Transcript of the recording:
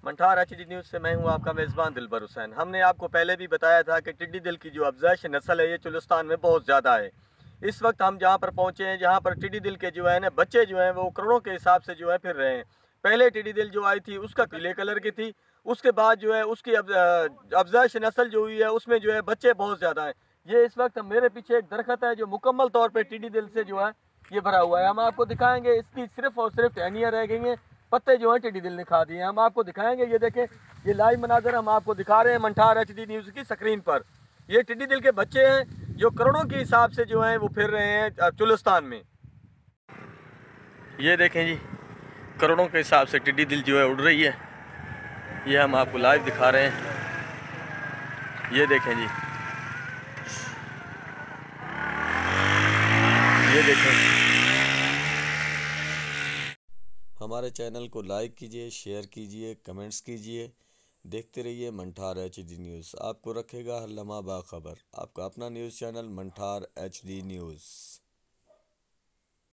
Manthar HD news से मैं हूं आपका मेज़बान दिलबर हुसैन। हमने आपको पहले भी बताया था कि टिड्डी दिल की जो अफज़ाइश नस्ल है ये चुलिस्तान में बहुत ज़्यादा है। इस वक्त हम जहां पर पहुंचे हैं, जहां पर टिड्डी दिल के जो है ना बच्चे जो हैं वो करोड़ों के हिसाब से जो है फिर रहे हैं। पहले टिड्डी दिल जो आई थी उसका पीले कलर की थी, उसके बाद जो है उसकी अफज़ाइश नस्ल जो हुई है उसमें जो है बच्चे बहुत ज़्यादा हैं। ये इस वक्त मेरे पीछे एक दरख्त है जो मुकम्मल तौर पर टिड्डी दिल से जो है ये भरा हुआ है। हम आपको दिखाएंगे, इसकी सिर्फ और सिर्फ टहनियाँ रह गई हैं, पत्ते जो है टिड्डी दिल ने खा दिए हैं। हम आपको दिखाएंगे, ये देखें, ये लाइव मनाजर हम आपको दिखा रहे हैं मंठार एचडी न्यूज़ की स्क्रीन पर। ये टिड्डी दिल के बच्चे हैं जो करोड़ों के हिसाब से जो हैं वो फिर रहे हैं चुलिस्तान में। ये देखें जी, करोड़ों के हिसाब से टिड्डी दिल जो है उड़ रही है। ये हम आपको लाइव दिखा रहे हैं। ये देखें जी, ये देखें। हमारे चैनल को लाइक कीजिए, शेयर कीजिए, कमेंट्स कीजिए। देखते रहिए मंठार एचडी न्यूज़, आपको रखेगा हर लम्हा बाखबर। आपका अपना news channel Manthar HD news.